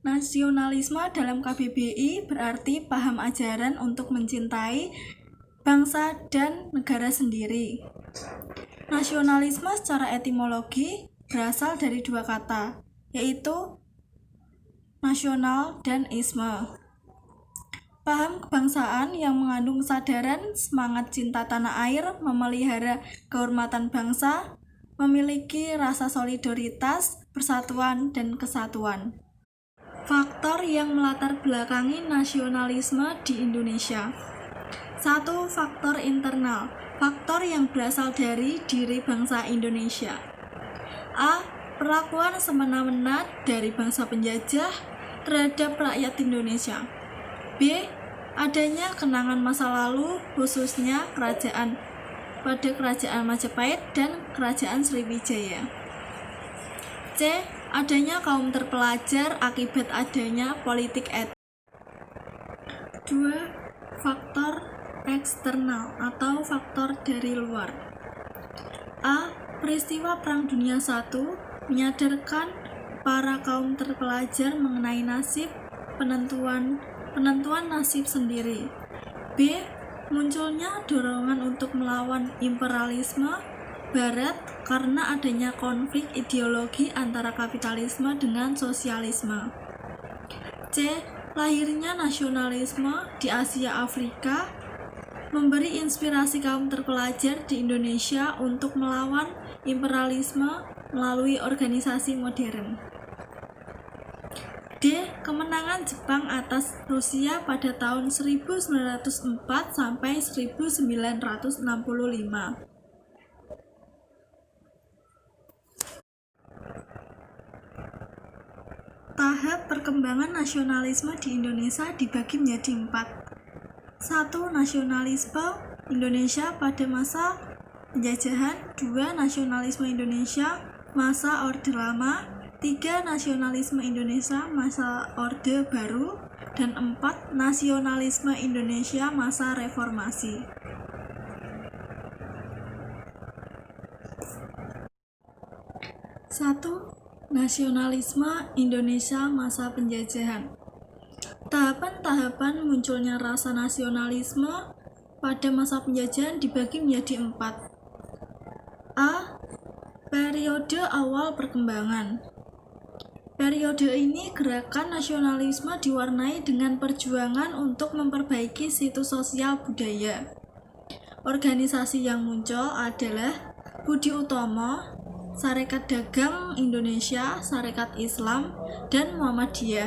Nasionalisme dalam KBBI berarti paham ajaran untuk mencintai bangsa dan negara sendiri. Nasionalisme secara etimologi berasal dari dua kata, yaitu nasional dan isme. Paham kebangsaan yang mengandung kesadaran semangat cinta tanah air, memelihara kehormatan bangsa, memiliki rasa solidaritas, persatuan, dan kesatuan. Faktor yang melatar belakangi nasionalisme di Indonesia. 1. Faktor internal, faktor yang berasal dari diri bangsa Indonesia. A. Perlakuan semena-mena dari bangsa penjajah terhadap rakyat Indonesia. B. Adanya kenangan masa lalu, khususnya kerajaan Majapahit dan kerajaan Sriwijaya. C. Adanya kaum terpelajar akibat adanya politik etis. 2. Faktor eksternal atau faktor dari luar. A. Peristiwa Perang Dunia I menyadarkan para kaum terpelajar mengenai nasib penentuan nasib sendiri. B. Munculnya dorongan untuk melawan imperialisme Barat karena adanya konflik ideologi antara kapitalisme dengan sosialisme. C. Lahirnya nasionalisme di Asia Afrika memberi inspirasi kaum terpelajar di Indonesia untuk melawan imperialisme melalui organisasi modern. D. Kemenangan Jepang atas Rusia pada tahun 1904 sampai 1965. Tahap perkembangan nasionalisme di Indonesia dibagi menjadi 4. 1. Nasionalisme Indonesia pada masa penjajahan. 2. Nasionalisme Indonesia masa Orde Lama. 3. Nasionalisme Indonesia masa Orde Baru. Dan 4. Nasionalisme Indonesia masa Reformasi. 1. Nasionalisme Indonesia masa penjajahan. Tahapan-tahapan munculnya rasa nasionalisme pada masa penjajahan dibagi menjadi 4. A. Periode awal perkembangan. Periode ini gerakan nasionalisme diwarnai dengan perjuangan untuk memperbaiki situs sosial budaya. Organisasi yang muncul adalah Budi Utomo, Sarekat Dagang Indonesia, Sarekat Islam, dan Muhammadiyah.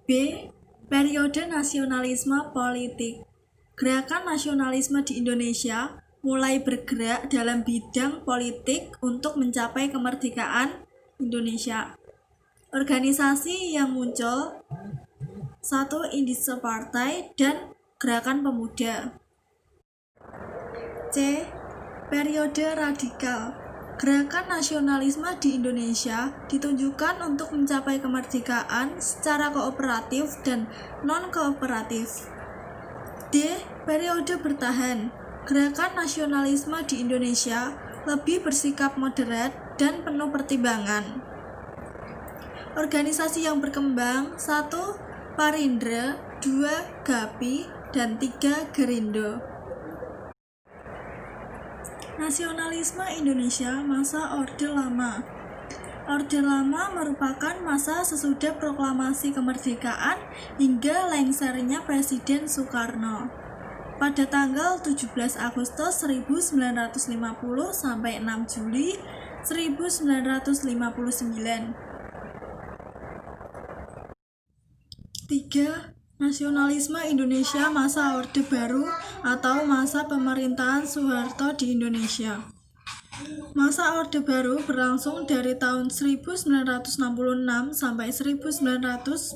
B. Periode nasionalisme politik. Gerakan nasionalisme di Indonesia mulai bergerak dalam bidang politik untuk mencapai kemerdekaan Indonesia. Organisasi yang muncul: 1. Indische Partai dan Gerakan Pemuda. C. Periode radikal. Gerakan nasionalisme di Indonesia ditunjukkan untuk mencapai kemerdekaan secara kooperatif dan non-kooperatif. D. Periode bertahan. Gerakan nasionalisme di Indonesia lebih bersikap moderat dan penuh pertimbangan. Organisasi yang berkembang: 1. Parindra, 2. GAPI, dan 3. Gerindo. Nasionalisme Indonesia masa Orde Lama. Orde Lama merupakan masa sesudah proklamasi kemerdekaan hingga lengsernya Presiden Soekarno pada tanggal 17 Agustus 1950 sampai 6 Juli 1959. 3. Nasionalisme Indonesia masa Orde Baru atau masa pemerintahan Soeharto di Indonesia. Masa Orde Baru berlangsung dari tahun 1966 sampai 1998.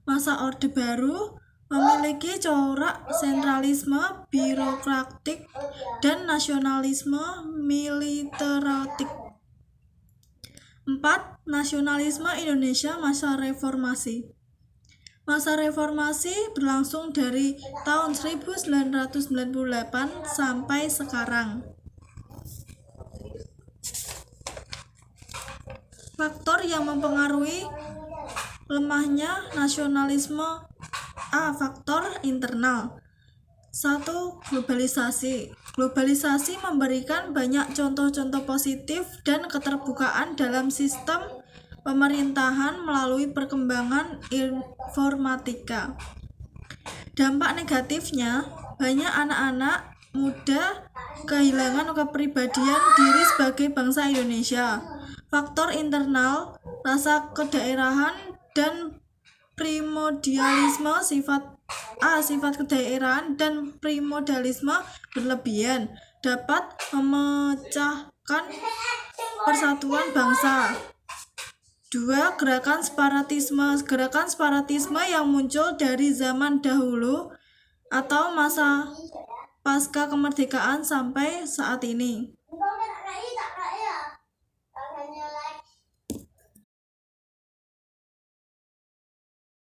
Masa Orde Baru memiliki corak sentralisme birokratik dan nasionalisme militerotik. 4. Nasionalisme Indonesia masa reformasi. Masa reformasi berlangsung dari tahun 1998 sampai sekarang. Faktor yang mempengaruhi lemahnya nasionalisme. A. Faktor internal. 1. Globalisasi. Globalisasi memberikan banyak contoh-contoh positif dan keterbukaan dalam sistem pemerintahan melalui perkembangan informatika. Dampak negatifnya, banyak anak-anak muda kehilangan kepribadian diri sebagai bangsa Indonesia. Faktor internal, rasa kedaerahan dan primordialisme. Sifat kedaerahan dan primordialisme berlebihan dapat memecahkan persatuan bangsa. 2. Gerakan separatisme. Gerakan separatisme yang muncul dari zaman dahulu atau masa pasca kemerdekaan sampai saat ini.